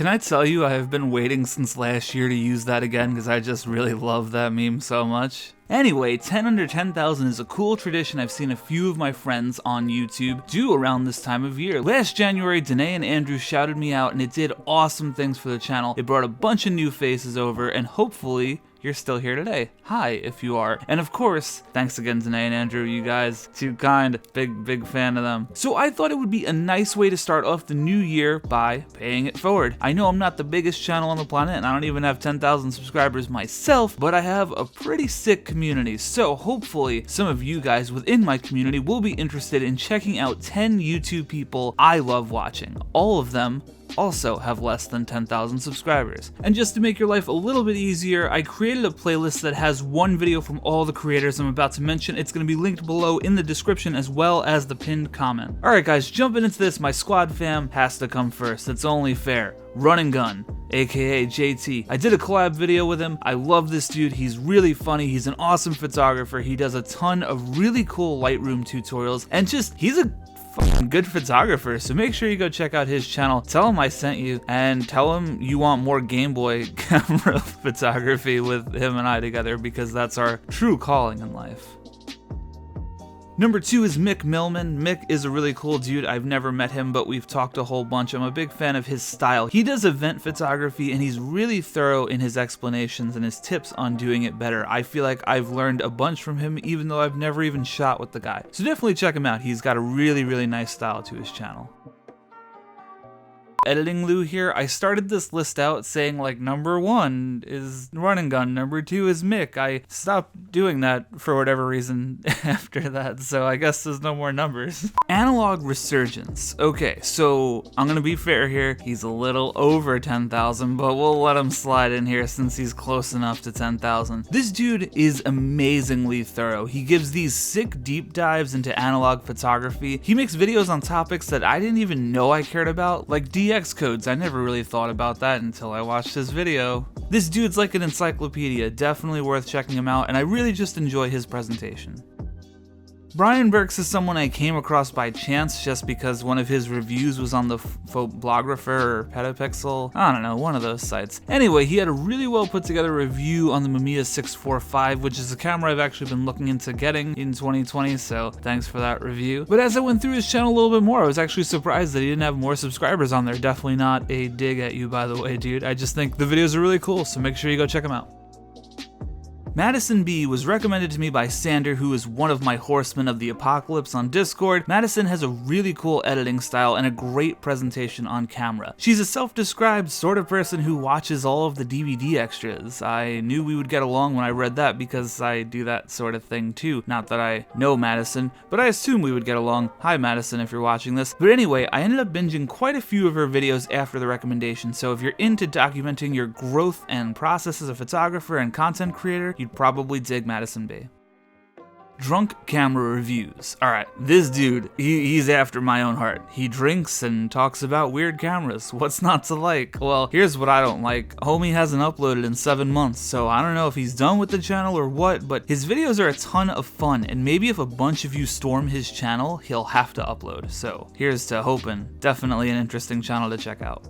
Can I tell you, I have been waiting since last year to use that again because I just really love that meme so much. Anyway, 10 under 10,000 is a cool tradition I've seen a few of my friends on YouTube do around this time of year. Last January, Danae and Andrew shouted me out and it did awesome things for the channel. It brought a bunch of new faces over and hopefully you're still here today. Hi, if you are. And of course, thanks again Danae and Andrew, you guys, too kind, big fan of them. So I thought it would be a nice way to start off the new year by paying it forward. I know I'm not the biggest channel on the planet and I don't even have 10,000 subscribers myself, but I have a pretty sick community. So hopefully some of you guys within my community will be interested in checking out 10 YouTube people I love watching. All of them also have less than 10,000 subscribers. And just to make your life a little bit easier, I created a playlist that has one video from all the creators I'm about to mention. It's going to be linked below in the description as well as the pinned comment. Alright guys, jumping into this, my squad fam has to come first. It's only fair. Run and Gun, aka JT. I did a collab video with him. I love this dude. He's really funny. He's an awesome photographer. He does a ton of really cool Lightroom tutorials and just, he's a fucking good photographer, so make sure you go check out his channel, tell him I sent you, and tell him you want more Game Boy camera photography with him and I together because that's our true calling in life. Number 2 is Mick Millman. Mick is a really cool dude. I've never met him, but we've talked a whole bunch. I'm a big fan of his style. He does event photography and he's really thorough in his explanations and his tips on doing it better. I feel like I've learned a bunch from him even though I've never even shot with the guy. So definitely check him out. He's got a really nice style to his channel. Editing Lou here. I started this list out saying like number 1 is Run and Gun, number 2 is Mick. I stopped doing that for whatever reason after that, so I guess there's no more numbers. Analog Resurgence. Okay, so I'm gonna be fair here. He's a little over 10,000, but we'll let him slide in here since he's close enough to 10,000. This dude is amazingly thorough. He gives these sick deep dives into analog photography. He makes videos on topics that I didn't even know I cared about, like DX codes. I never really thought about that until I watched his video. This dude's like an encyclopedia, definitely worth checking him out, and I really just enjoy his presentation. Brian Burks is someone I came across by chance just because one of his reviews was on the Blographer or Petapixel. I don't know, one of those sites. Anyway, he had a really well put together review on the Mamiya 645, which is a camera I've actually been looking into getting in 2020, so thanks for that review. But as I went through his channel a little bit more, I was actually surprised that he didn't have more subscribers on there. Definitely not a dig at you, by the way, dude. I just think the videos are really cool, so make sure you go check them out. Madison B was recommended to me by Sander, who is one of my Horsemen of the Apocalypse on Discord. Madison has a really cool editing style and a great presentation on camera. She's a self-described sort of person who watches all of the DVD extras. I knew we would get along when I read that because I do that sort of thing too. Not that I know Madison, but I assume we would get along. Hi Madison if you're watching this. But anyway, I ended up binging quite a few of her videos after the recommendation, so if you're into documenting your growth and process as a photographer and content creator, you'd probably dig Madison B. Drunk Camera Reviews. Alright, this dude, he's after my own heart. He drinks and talks about weird cameras. What's not to like? Well, here's what I don't like. Homie hasn't uploaded in 7 months, so I don't know if he's done with the channel or what, but his videos are a ton of fun, and maybe if a bunch of you storm his channel, he'll have to upload. So here's to hoping. Definitely an interesting channel to check out.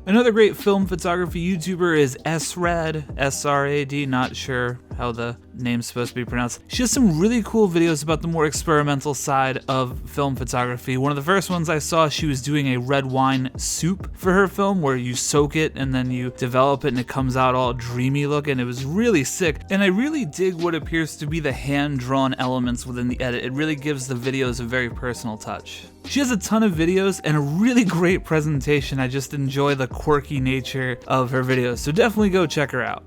Another great film photography YouTuber is SRAD, S-R-A-D, not sure how the name's supposed to be pronounced. She has some really cool videos about the more experimental side of film photography. One of the first ones I saw, she was doing a red wine soup for her film where you soak it and then you develop it and it comes out all dreamy looking. It was really sick, and I really dig what appears to be the hand-drawn elements within the edit. It really gives the videos a very personal touch. She has a ton of videos and a really great presentation. I just enjoy the quirky nature of her videos, so definitely go check her out.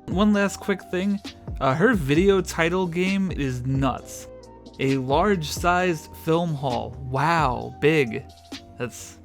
One last quick thing, her video title game is nuts. A large-sized film haul. Wow, big. That's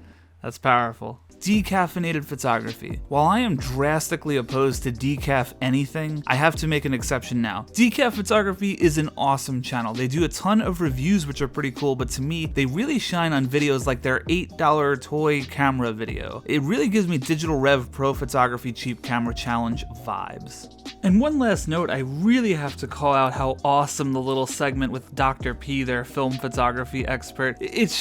powerful. Decaffeinated photography. While I am drastically opposed to decaf anything, I have to make an exception now. Decaf photography is an awesome channel. They do a ton of reviews which are pretty cool, but to me, they really shine on videos like their $8 toy camera video. It really gives me Digital Rev Pro Photography Cheap Camera Challenge vibes. And one last note, I really have to call out how awesome the little segment with Dr. P, their film photography expert. It's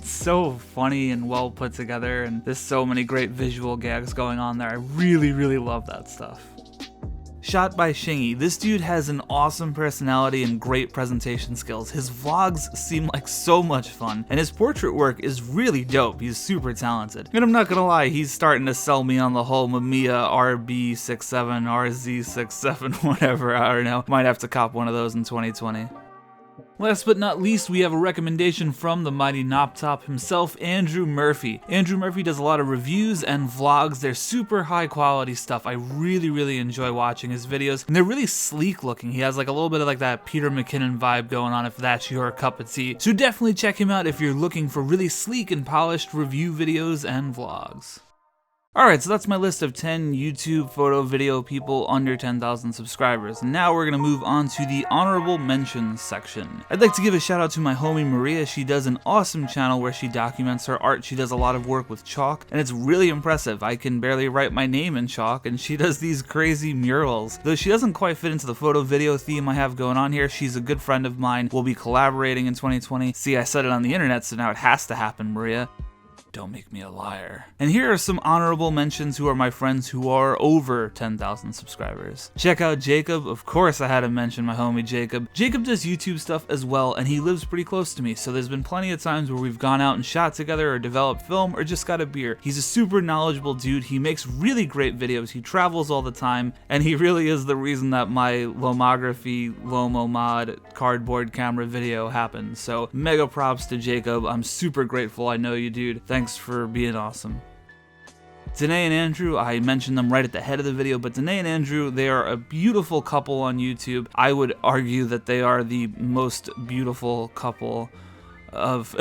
so funny and well put together, and there's so many great visual gags going on there. I really, really love that stuff. Shot by Shingy. This dude has an awesome personality and great presentation skills. His vlogs seem like so much fun, and his portrait work is really dope. He's super talented. And I'm not gonna lie, he's starting to sell me on the whole Mamiya RB67, RZ67, whatever, I don't know. Might have to cop one of those in 2020. Last but not least, we have a recommendation from the mighty Noptop himself, Andrew Murphy. Andrew Murphy does a lot of reviews and vlogs. They're super high quality stuff. I really, really enjoy watching his videos, and they're really sleek looking. He has like a little bit of like that Peter McKinnon vibe going on, if that's your cup of tea. So definitely check him out if you're looking for really sleek and polished review videos and vlogs. Alright, so that's my list of 10 YouTube photo video people under 10,000 subscribers. And now we're going to move on to the honorable mentions section. I'd like to give a shout out to my homie Maria. She does an awesome channel where she documents her art. She does a lot of work with chalk, and it's really impressive. I can barely write my name in chalk, and she does these crazy murals. Though she doesn't quite fit into the photo video theme I have going on here, she's a good friend of mine. We'll be collaborating in 2020. See, I said it on the internet, so now it has to happen, Maria. Don't make me a liar. And here are some honorable mentions who are my friends who are over 10,000 subscribers. Check out Jacob. Of course I had to mention my homie Jacob. Jacob does YouTube stuff as well, and he lives pretty close to me, so there's been plenty of times where we've gone out and shot together or developed film or just got a beer. He's a super knowledgeable dude. He makes really great videos. He travels all the time, and he really is the reason that my Lomography Lomo mod cardboard camera video happened. So mega props to Jacob. I'm super grateful. I know you, dude. Thanks for being awesome. Danae and Andrew, I mentioned them right at the head of the video, but Danae and Andrew, they are a beautiful couple on YouTube. I would argue that they are the most beautiful couple of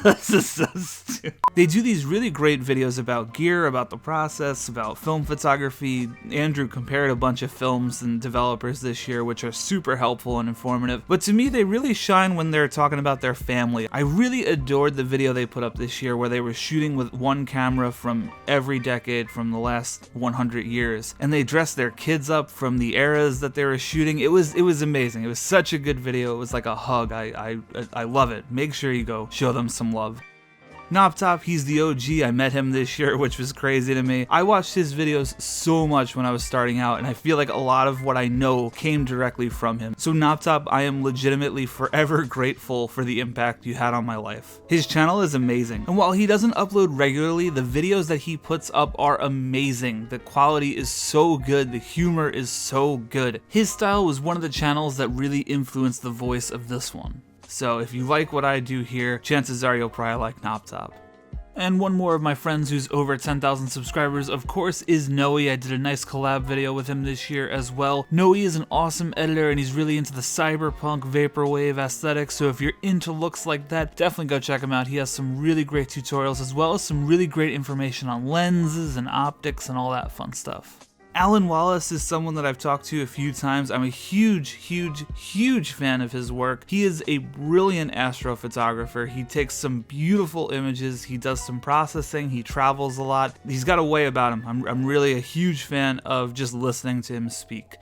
this is so stupid. They do these really great videos about gear, about the process, about film photography. Andrew compared a bunch of films and developers this year, which are super helpful and informative. But to me, they really shine when they're talking about their family. I really adored the video they put up this year where they were shooting with one camera from every decade from the last 100 years. And they dressed their kids up from the eras that they were shooting. It was amazing. It was such a good video. It was like a hug. I love it. Make sure you go show them some love. Noptop, he's the OG. I met him this year, which was crazy to me. I watched his videos so much when I was starting out, and I feel like a lot of what I know came directly from him. So Noptop, I am legitimately forever grateful for the impact you had on my life. His channel is amazing, and while he doesn't upload regularly, the videos that he puts up are amazing. The quality is so good, the humor is so good. His style was one of the channels that really influenced the voice of this one. So if you like what I do here, chances are you'll probably like Noptop. And one more of my friends who's over 10,000 subscribers, of course, is Noe. I did a nice collab video with him this year as well. Noe is an awesome editor, and he's really into the cyberpunk vaporwave aesthetic, so if you're into looks like that, definitely go check him out. He has some really great tutorials, as well as some really great information on lenses and optics and all that fun stuff. Alan Wallace is someone that I've talked to a few times. I'm a huge fan of his work. He is a brilliant astrophotographer. He takes some beautiful images. He does some processing. He travels a lot. He's got a way about him. I'm really a huge fan of just listening to him speak.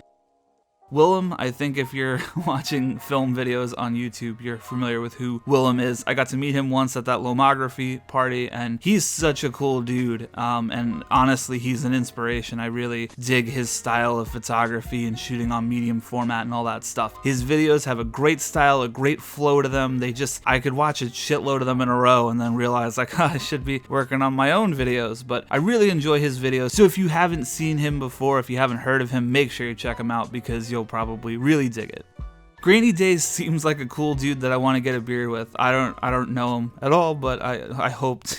Willem, I think if you're watching film videos on YouTube, you're familiar with who Willem is. I got to meet him once at that Lomography party, and he's such a cool dude, and honestly, he's an inspiration. I really dig his style of photography and shooting on medium format and all that stuff. His videos have a great style, a great flow to them. I could watch a shitload of them in a row and then realize like, I should be working on my own videos, but I really enjoy his videos. So if you haven't seen him before, if you haven't heard of him, make sure you check him out because you'll probably really dig it. Grainy Days seems like a cool dude that I want to get a beer with. I don't know him at all, but I hoped.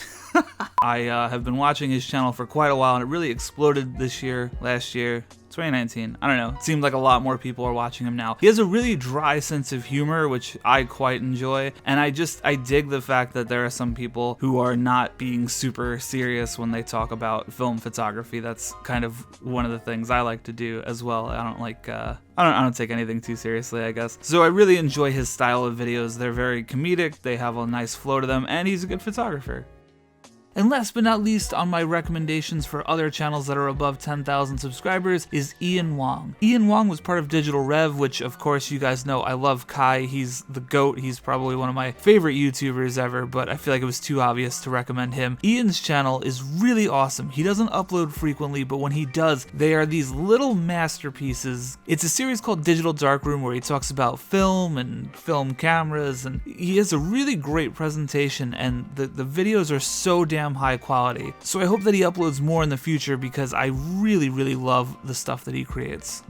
I have been watching his channel for quite a while, and it really exploded this year, last year, 2019. I don't know. It seemed like a lot more people are watching him now. He has a really dry sense of humor, which I quite enjoy, and I dig the fact that there are some people who are not being super serious when they talk about film photography. That's kind of one of the things I like to do as well. I don't take anything too seriously, I guess. So I really enjoy his style of videos. They're very comedic, they have a nice flow to them, and he's a good photographer. And last but not least on my recommendations for other channels that are above 10,000 subscribers is Ian Wong. Ian Wong was part of Digital Rev, which of course you guys know I love Kai. He's the GOAT. He's probably one of my favorite YouTubers ever, but I feel like it was too obvious to recommend him. Ian's channel is really awesome. He doesn't upload frequently, but when he does, they are these little masterpieces. It's a series called Digital Darkroom where he talks about film and film cameras, and he has a really great presentation, and the videos are so damn high quality. So I hope that he uploads more in the future because I really love the stuff that he creates.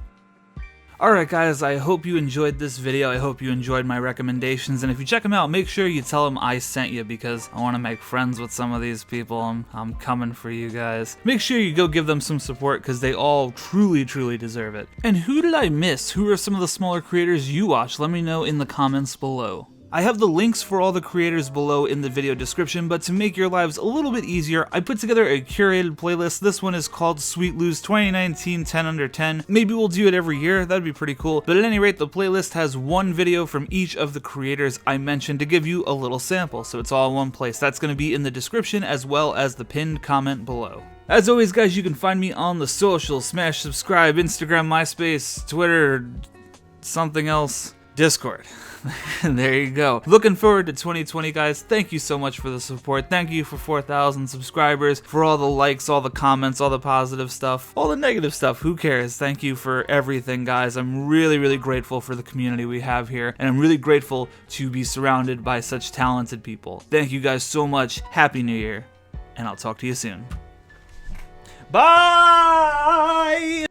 Alright guys, I hope you enjoyed this video. I hope you enjoyed my recommendations, and if you check them out, make sure you tell them I sent you because I want to make friends with some of these people. I'm coming for you guys. Make sure you go give them some support because they all truly deserve it. And who did I miss? Who are some of the smaller creators you watch? Let me know in the comments below. I have the links for all the creators below in the video description, but to make your lives a little bit easier, I put together a curated playlist. This one is called Sweet Lou's 2019 10 Under 10. Maybe we'll do it every year, that'd be pretty cool. But at any rate, the playlist has one video from each of the creators I mentioned to give you a little sample, so it's all in one place. That's going to be in the description as well as the pinned comment below. As always guys, you can find me on the socials. Smash subscribe, Instagram, MySpace, Twitter, something else, Discord. There you go. Looking forward to 2020, guys. Thank you so much for the support. Thank you for 4,000 subscribers, for all the likes, all the comments, all the positive stuff, all the negative stuff. Who cares? Thank you for everything, guys. I'm really grateful for the community we have here, and I'm really grateful to be surrounded by such talented people. Thank you guys so much. Happy New Year, and I'll talk to you soon. Bye!